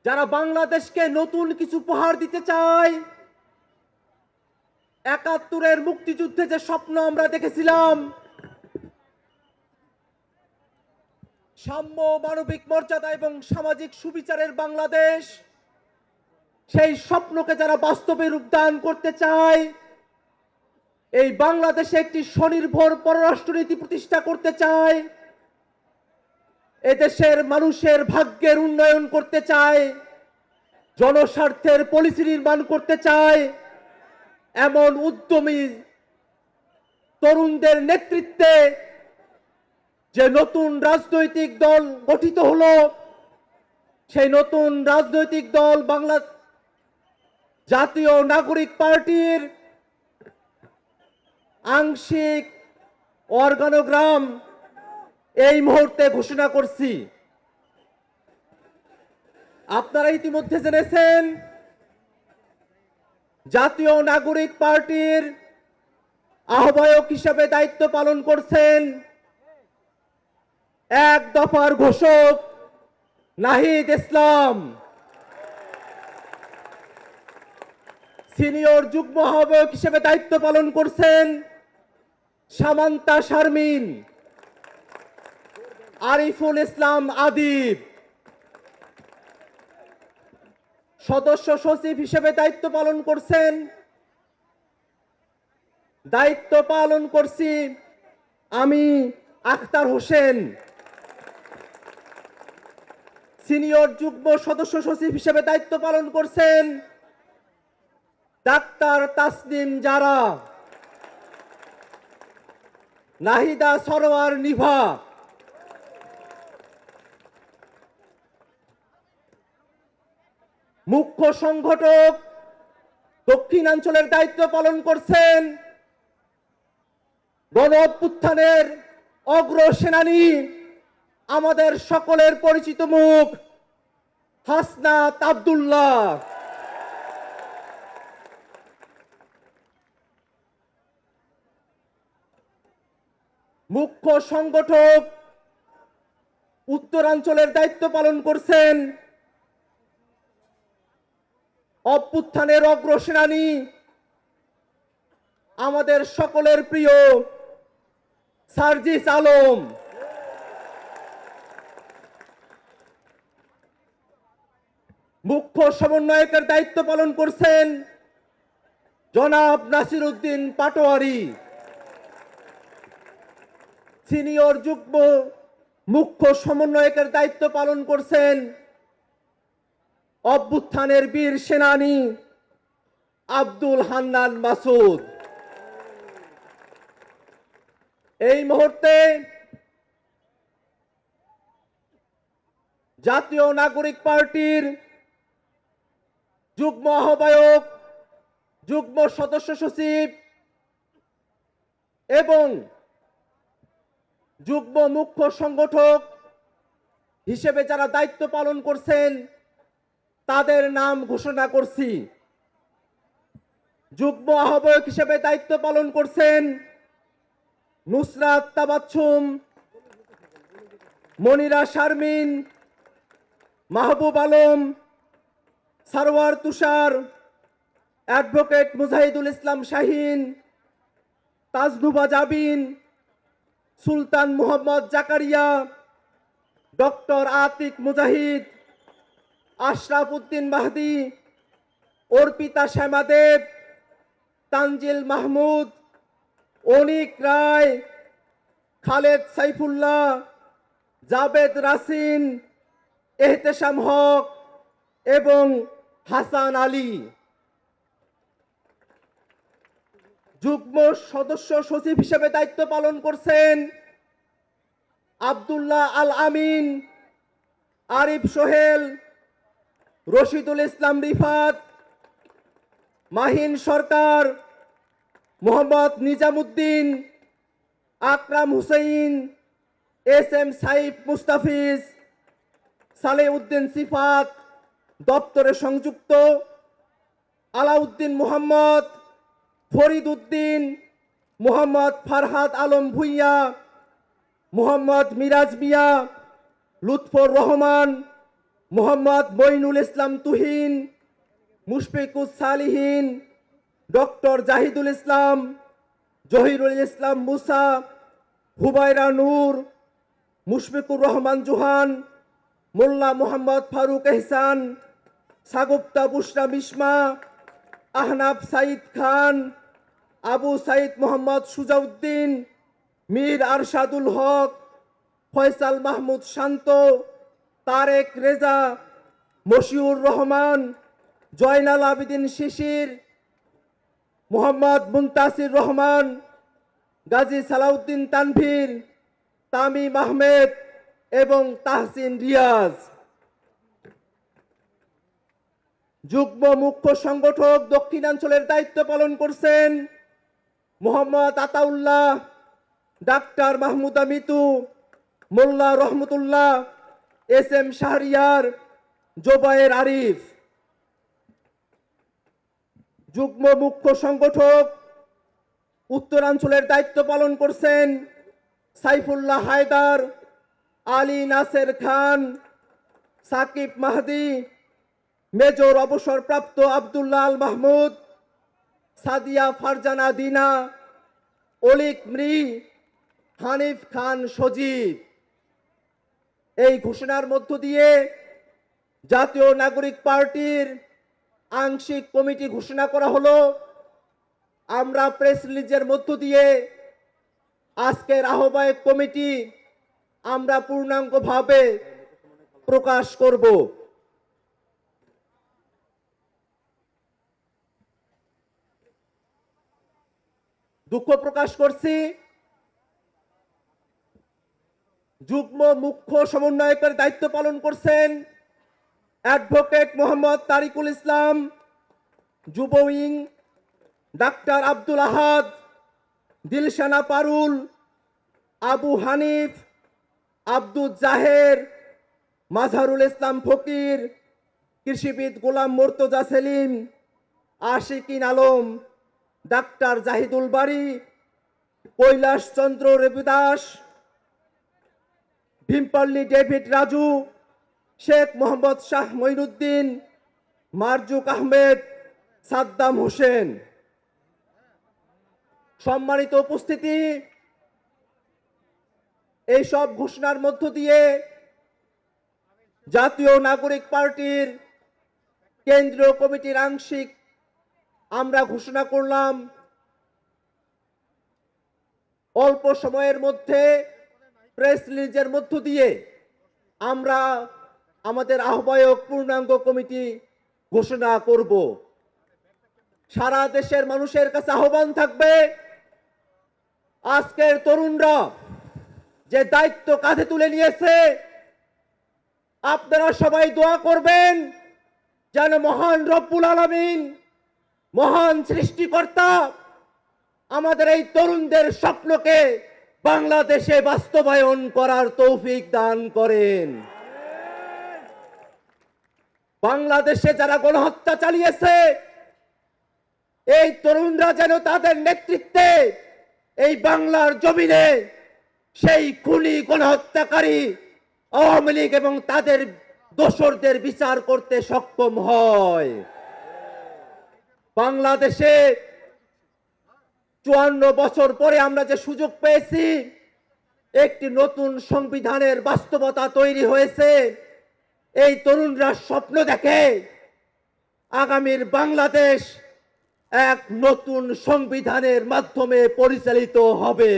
যারা বাংলাদেশকে নতুন কিছু উপহার দিতে চায়, ৭১-এর মুক্তিযুদ্ধে যে স্বপ্ন আমরা দেখেছিলাম, সাম্য, মানবিক মর্যাদা এবং সামাজিক সুবিচারের বাংলাদেশ, সেই স্বপ্নকে যারা বাস্তবে রূপদান করতে চায়, এই বাংলাদেশে একটি স্বনির্ভর পররাষ্ট্রনীতি প্রতিষ্ঠা করতে চায়, এদেশের মানুষের ভাগ্যের উন্নয়ন করতে চায়, জনস্বার্থের পলিসি নির্মাণ করতে চায়, এমন উদ্যমী তরুণদের নেতৃত্বে যে নতুন রাজনৈতিক দল গঠিত হলো, সেই নতুন রাজনৈতিক দল বাংলা জাতীয় নাগরিক পার্টির আংশিক অর্গানোগ্রাম এই মুহূর্তে ঘোষণা করছি। আপনারা ইতিমধ্যে জেনেছেন, জাতীয় নাগরিক পার্টির আহ্বায়ক হিসেবে দায়িত্ব পালন করছেন এক দফার ঘোষক নাহিদ ইসলাম। সিনিয়র যুগ্ম আহ্বায়ক হিসেবে দায়িত্ব পালন করছেন সামান্তা শারমিন, আরিফুল ইসলাম আদিব। সদস্য সচিব হিসেবে দায়িত্ব পালন করছি আমি আখতার হোসেন। সিনিয়র যুগ্ম সদস্য সচিব হিসেবে দায়িত্ব পালন করছেন ডাক্তার তাসনিম জারা, নাহিদা সরোয়ার নিভা। মুখ্য সংগঠক দক্ষিণাঞ্চলের দায়িত্ব পালন করছেন গণ অভ্যুত্থানের অগ্রসেনানী, আমাদের সকলের পরিচিত মুখ হাসনাত আব্দুল্লাহ। মুখ্য সংগঠক উত্তরাঞ্চলের দায়িত্ব পালন করছেন অভ্যুত্থানের অগ্রসেনানী, আমাদের সকলের প্রিয় সার্জিস আলম। মুখ্য সমন্বয়কের দায়িত্ব পালন করছেন জনাব নাসির উদ্দিন পাটোয়ারি। সিনিয়র যুগ্ম মুখ্য সমন্বয়কের দায়িত্ব পালন করছেন অভ্যুত্থানের বীর সেনানী আব্দুল হান্নান মাসুদ। এই মুহূর্তে জাতীয় নাগরিক পার্টির যুগ্ম আহ্বায়ক, যুগ্ম সদস্য সচিব এবং যুগ্ম মুখ্য সংগঠক হিসেবে যারা দায়িত্ব পালন করছেন তাদের নাম ঘোষণা করছি। যুগ্ম আহ্বায়ক হিসেবে দায়িত্ব পালন করছেন নুসরাত তাবাচ্ছুম, মনিরা শারমিন, মাহবুব আলম, সারওয়ার তুষার, অ্যাডভোকেট মুজাহিদুল ইসলাম শাহিন, তাজনুবা জাবিন, সুলতান মোহাম্মদ জাকারিয়া, ডক্টর আতিক মুজাহিদ, আশরাফ উদ্দিন মাহদি, অর্পিতা শ্যামাদেব, তানজিল মাহমুদ, অনিক রায়, খালেদ সাইফুল্লাহ, জাবেদ রাসিন, এহতেশাম হক এবং হাসান আলী। যুগ্ম সদস্য সচিব হিসেবে দায়িত্ব পালন করছেন আব্দুল্লাহ আল আমিন, আরিফ সোহেল, রশিদুল ইসলাম রিফাত, মাহিন সরকার, মোহাম্মদ নিজামুদ্দিন, আকরাম হুসাইন, এস এম সাইফ মুস্তাফিজ, সালেউদ্দিন সিফাত, দপ্তরে সংযুক্ত, আলাউদ্দিন মোহাম্মদ, ফরিদ উদ্দিন, মোহাম্মদ ফারহাদ আলম ভুইয়া, মোহাম্মদ মিরাজ মিয়া, লুৎফর রহমান, মোহাম্মদ মঈনুল ইসলাম তুহিন, মুশফিকুস সালিহিন, ডক্টর জাহিদুল ইসলাম, জহিরুল ইসলাম মুসা, হুবাইরা নূর, মুশফিকুর রহমান জুহান, মোল্লা মোহাম্মদ ফারুক এহসান, সাগুপ্তা বুশরা মিশমা, আহনাফ সাইদ খান, আবু সাইদ মোহাম্মদ সুজাউদ্দিন, মীর আরশাদুল হক, ফয়সাল মাহমুদ শান্ত, তারেক রেজা, মশিউর রহমান, জয়নাল আবিদিন শিশির, মোহাম্মদ মুনতাসির রহমান, গাজী সালাউদ্দিন তানভীর, তামিম আহমেদ এবং তাহসিন রিয়াজ। যুগ্ম মুখ্য সংগঠক দক্ষিণাঞ্চলের দায়িত্ব পালন করছেন মোহাম্মদ আতাউল্লাহ, ডাক্তার মাহমুদা মিতু, মোল্লা রহমতুল্লাহ, এস এম শাহরিয়ার, জোবায়ের আরিফ। যুগ্ম মুখ্য সংগঠক উত্তরাঞ্চলের দায়িত্ব পালন করছেন সাইফুল্লাহ হায়দার, আলী নাসের খান, সাকিব মাহদি, মেজর অবসরপ্রাপ্ত আব্দুল্লাহ আল মাহমুদ, সাদিয়া ফারজানা দিনা, অলিক মৃ, হানিফ খান সজীব। এই ঘোষণার মধ্য দিয়ে জাতীয় নাগরিক পার্টির আংশিক কমিটি ঘোষণা করা হলো। আমরা প্রেস রিলিজের মধ্য দিয়ে আজকের আহ্বায়ক কমিটি আমরা পূর্ণাঙ্গভাবে প্রকাশ করব। দুঃখ প্রকাশ করছি, যুগ্ম মুখ্য সমন্বয়কের দায়িত্ব পালন করছেন অ্যাডভোকেট মোহাম্মদ তারিকুল ইসলাম, যুব উইং ডাক্তার আব্দুল আহাদ, দিলশানা পারুল, আবু হানিফ, আব্দুল জাহের, মাজহারুল ইসলাম ফকির, কৃষিবিদ গোলাম মোর্তজা সেলিম, আশিকিন আলম, ডাক্তার জাহিদুল বারী, কৈলাস চন্দ্র রবিদাস, ভীমপল্লী ডেভিড রাজু, শেখ মোহাম্মদ শাহ মঈনুদ্দিন, মারজুক আহমেদ, সাদ্দাম হোসেন। সম্মানিত উপস্থিতি, এই সব ঘোষণার মধ্য দিয়ে জাতীয় নাগরিক পার্টির কেন্দ্রীয় কমিটির আংশিক আমরা ঘোষণা করলাম অল্প সময়ের মধ্যে প্রেস রিলিজের মধ্য দিয়ে আমরা আমাদের আহ্বায়ক পূর্ণাঙ্গ কমিটি ঘোষণা করব। সারা দেশের মানুষের কাছে আহ্বান থাকবে, আজকের তরুণরা যে দায়িত্ব কাঁধে তুলে নিয়েছে, আপনারা সবাই দোয়া করবেন যেন মহান রব্বুল আলামিন, মহান সৃষ্টিকর্তা আমাদের এই তরুণদের স্বপ্নকে বাংলাদেশে বাস্তবায়ন করার তৌফিক দান করেন। বাংলাদেশে যারা গণহত্যা চালিয়েছে, এই তরুণরা যেন তাদের নেতৃত্বে এই বাংলার জমিনে সেই খুনি গণহত্যাকারী আওয়ামী লীগ এবং তাদের দোসরদের বিচার করতে সক্ষম হয়। বাংলাদেশে 54 বছর পরে আমরা যে সুযোগ পেয়েছি, একটি নতুন সংবিধানের বাস্তবতা তৈরি হয়েছে। এই তরুণরা স্বপ্ন দেখে আগামীর বাংলাদেশ এক নতুন সংবিধানের মাধ্যমে পরিচালিত হবে।